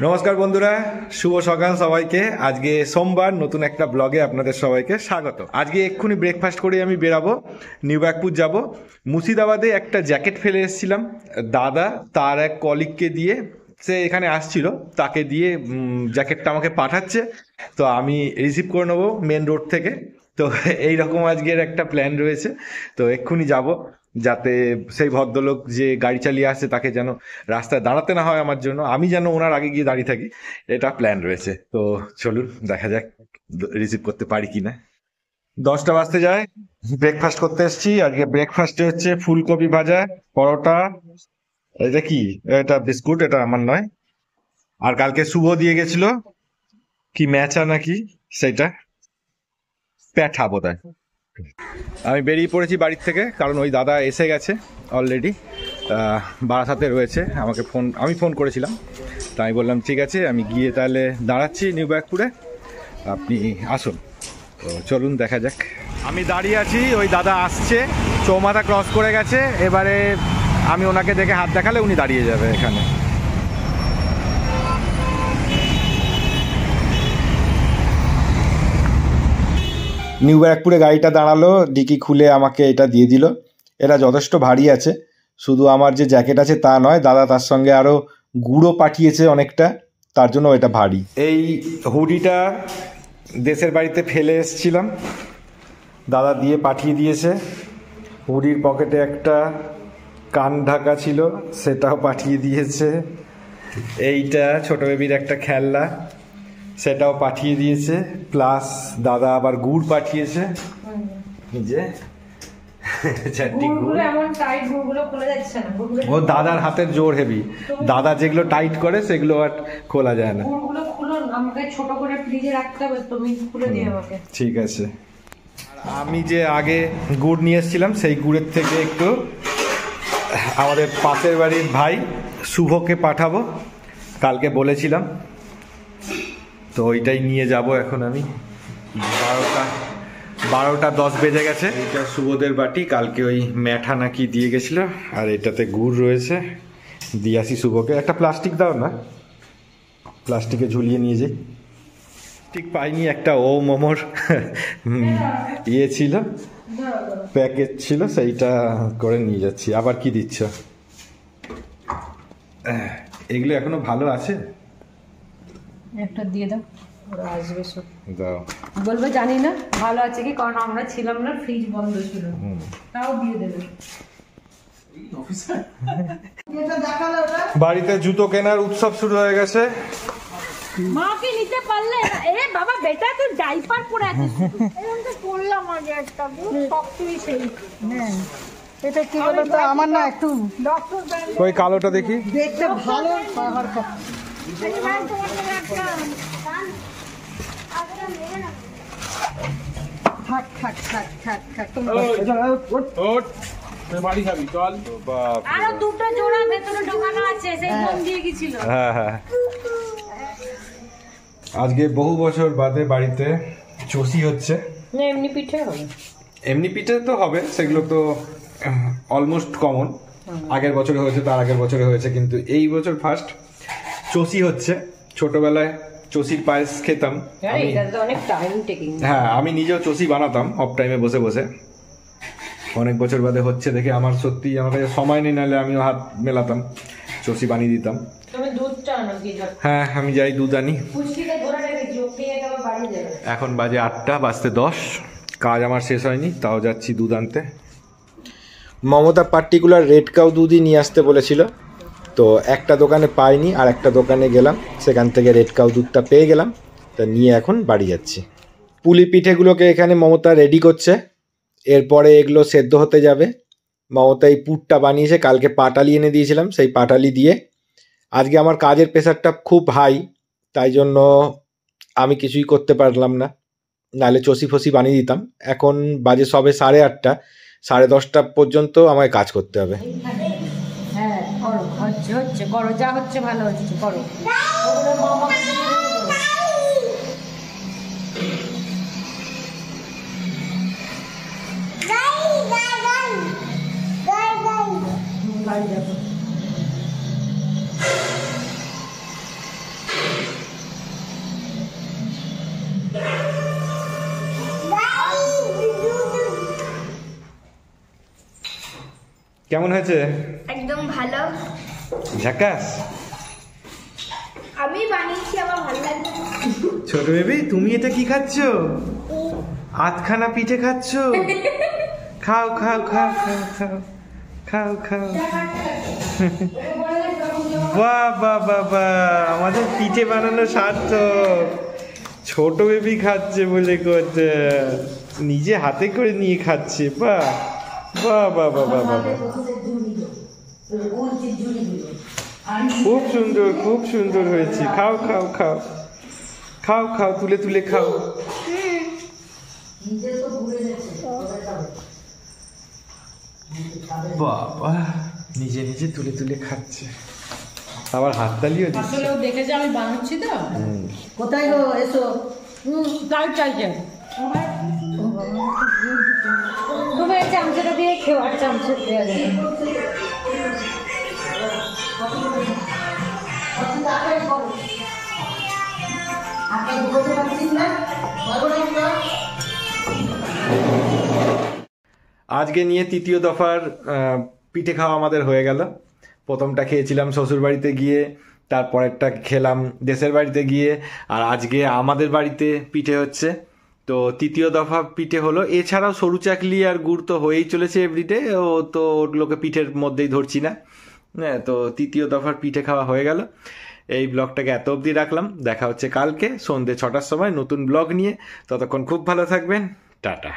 নমস্কার বন্ধুরা, শুভ সকাল সবাইকে। আজকে সোমবার, নতুন একটা ব্লগে আপনাদের সবাইকে স্বাগত। আজকে এক্ষুনি ব্রেকফাস্ট করে আমি বেরাবো, নিউ ব্যাগপুর যাব। মুর্শিদাবাদে একটা জ্যাকেট ফেলে এসেছিলাম, দাদা তার এক কলিগকে দিয়ে, সে এখানে আসছিল, তাকে দিয়ে জ্যাকেটটা আমাকে পাঠাচ্ছে, তো আমি রিসিভ করে নেবো মেন রোড থেকে। তো এইরকম আজকের একটা প্ল্যান রয়েছে। তো এক্ষুনি যাব, যাতে সেই ভদ্রলোক যে গাড়ি চালিয়ে আসছে তাকে যেন রাস্তায় দাঁড়াতে না হয় আমার জন্য, আমি যেন ওনার আগে গিয়ে দাঁড়িয়ে থাকি, এটা প্ল্যান রয়েছে। তো চলুন দেখা যাক রিসিভ করতে পারি কিনা। 10টা বাজতে যায়, ব্রেকফাস্ট করতে এসেছি। আজকে ব্রেকফাস্টে হচ্ছে ফুলকপি ভাজা, পরোটা, এটা কি, এটা বিস্কুট, এটা আমার নয়। আর কালকে শুভ দিয়ে গেছিল কি ম্যাচা নাকি, সেটা প্যাঠা বোধহয়। আমি বেরিয়ে পড়েছি বাড়ির থেকে, কারণ ওই দাদা এসে গেছে অলরেডি, বারাসাতে রয়েছে। আমি ফোন করেছিলাম, তাই আমি বললাম ঠিক আছে, আমি গিয়ে তাহলে দাঁড়াচ্ছি নিউ ব্যাগপুরে, আপনি আসুন। তো চলুন দেখা যাক। আমি দাঁড়িয়ে আছি, ওই দাদা আসছে, চৌমাথা ক্রস করে গেছে। এবারে আমি ওনাকে দেখে হাত দেখালে উনি দাঁড়িয়ে যাবে এখানে। নিউ ব্যারাকপুরে গাড়িটা দাঁড়ালো, ডিকি খুলে আমাকে এটা দিয়ে দিল। এটা যথেষ্ট ভারী আছে, শুধু আমার যে জ্যাকেট আছে তা নয়, দাদা তার সঙ্গে আরও গুঁড়ো পাঠিয়েছে অনেকটা, তার জন্য এটা ভারী। এই হুডিটা দেশের বাড়িতে ফেলে এসেছিলাম, দাদা দিয়ে পাঠিয়ে দিয়েছে। হুডির পকেটে একটা কান ঢাকা ছিল, সেটাও পাঠিয়ে দিয়েছে। এইটা ছোট বেবির একটা খেলনা, সেটাও পাঠিয়ে দিয়েছে। প্লাস দাদা আবার গুড় পাঠিয়েছে, যে ও দাদার হাতের জোর হেভি, দাদা যেগুলো টাইট করে সেগুলো আর খোলা যায় না। ঠিক আছে। আমি যে আগে গুড় নিয়ে এসেছিলাম, সেই গুড়ের থেকে একটু আমাদের পাশের বাড়ির ভাই শুভকে পাঠাবো, কালকে বলেছিলাম, তো ওইটাই নিয়ে যাব এখন আমি। 12:10 বেজে গেছে। এটা শুভদের বাটি, কালকে ওই ম্যাঠা নাকি দিয়ে গেছিল, আর এটাতে গুড় রয়েছে, দিয়ে আসি শুভকে। একটা প্লাস্টিক দাও না, প্লাস্টিকে ঝুলিয়ে নিয়ে যাই। ঠিক পাইনি, একটা ও মোমোর ইয়ে ছিল, প্যাকেট ছিল, সেইটা করে নিয়ে যাচ্ছি। আবার কি দিচ্ছ? এগুলো এখনো ভালো আছে, একটা দিয়ে দাও, ওরা আসবে সব। দাও, বলবো জানি না ভালো আছে কি, কারণ আমরা ছিলাম না, ফ্রিজ বন্ধ ছিল, তাও দিয়ে দেবে। বাড়িতে জুতো কেনার উৎসব শুরু হয়ে গেছে। মাকে নিতে পারলে না? এ বাবা, বেটা তুই ডাইপার পরে আছিস, এরকম তো পড়লাম আগে একটা শক্তই সেই। হ্যাঁ, এটা কি বলো তো, আমার না একটু ডক্টর ব্র্যান্ড, ওই কালোটা দেখি, দেখতে ভালো পাহাড় কা। থাক থাক থাক থাক থাক, বাড়ি খাবি চল। আরো দুটো জোড়া ভেতরে ঢোকানো আছে, সেই ফোন দিয়ে গেছিল। হ্যাঁ হ্যাঁ, আজকে বহু বছর বাদে বাড়িতে চষি হচ্ছে। এমনি পিঠে হবে, এমনি পিঠে তো হবে, সেগুলো তো অলমোস্ট কমন। আগের বছরে হয়েছে, তার আগের বছরে হয়েছে, কিন্তু এই বছর ফার্স্ট চষি হচ্ছে। ছোটবেলায় চষির পায়েস খেতাম, হ্যাঁ আমি নিজেও চষি বানাতাম অফ টাইমে বসে বসে। অনেক বছর বাদে হচ্ছে দেখে আমার সত্যি, আমার কাছে সময় নেই, নাহলে আমিও হাত মেলাতাম, চষি বানিয়ে দিতাম। হ্যাঁ আমি যাই, দুধ আনি। এখন বাজে 8টা বাজতে 10, কাজ আমার শেষ হয়নি, তাও যাচ্ছি দুধ আনতে। মমতা পার্টিকুলার রেড কাউ দুধই নিয়ে আসতে বলেছিল, তো একটা দোকানে পাইনি, আর একটা দোকানে গেলাম, সেখান থেকে রেড কাউ দুধটা পেয়ে গেলাম, তা নিয়ে এখন বাড়ি যাচ্ছি। পুলি পিঠেগুলোকে এখানে মমতা রেডি করছে, এরপরে এগুলো সেদ্ধ হতে যাবে। মমতা এই পুরটা বানিয়েছে, কালকে পাটালি এনে দিয়েছিলাম, সেই পাটালি দিয়ে। আজকে আমার কাজের প্রেশারটা খুব হাই, তাই জন্য আমি কিছুই করতে পারলাম না, নাহলে চষি ফসি বানিয়ে দিতাম। এখন বাজে সবে 8:30, 10:30 পর্যন্ত আমায় কাজ করতে হবে। হ্যাঁ করো, হচ্ছে হচ্ছে করো, যা হচ্ছে ভালো হচ্ছে করো। কেমন হয়েছে? একদম ভালো। ঝাকাস। আমি বানিয়েছি, আমার ভালো লাগবে। ছোট বেবি, তুমি এটা কি খাচ্ছ? আধখানা পিঠে খাচ্ছ? খাও খাও খাও খাও খাও খাও খাও। বাহ বাহ বাহ বাহ, আমাদের পিঠে বানানো সার্থক। ছোট বেবি খাচ্ছে বলে করছে, নিজে হাতে করে নিয়ে খাচ্ছে। বাহ বাহ বাহ বাহ বাহ বাহ, খুব সুন্দর, খুব সুন্দর হয়েছে। খাও খাও খাও খাও খাও, তুলে তুলে খাও। বাবা, নিজে নিজে তুলে তুলে খাচ্ছে, আবার হাততালিও দিচ্ছে। আসলে ও দেখেছে আমি বানাচ্ছি তো। কোথায় গো, এসো। তাই চাইছে তুমি এই চামচটা দিয়ে খেও, আর চামচ দেওয়া যাবে। আজকে নিয়ে তৃতীয় দফার পিঠে খাওয়া আমাদের হয়ে গেল। প্রথমটা খেয়েছিলাম শ্বশুর বাড়িতে গিয়ে, তারপরেরটা খেলাম দেশের বাড়িতে গিয়ে, আর আজকে আমাদের বাড়িতে পিঠে হচ্ছে। তো তৃতীয় দফা পিঠে হলো। এছাড়াও সরু চাকলি আর গুড় তো হয়েই চলেছে এভরিডে, ও তো ওগুলোকে পিঠের মধ্যেই ধরছি না। হ্যাঁ, তো তৃতীয় দফার পিঠে খাওয়া হয়ে গেল। এই ব্লগটাকে এত অবধি রাখলাম। দেখা হচ্ছে কালকে সন্ধ্যে 6টার সময় নতুন ব্লগ নিয়ে। ততক্ষণ খুব ভালো থাকবেন। টাটা।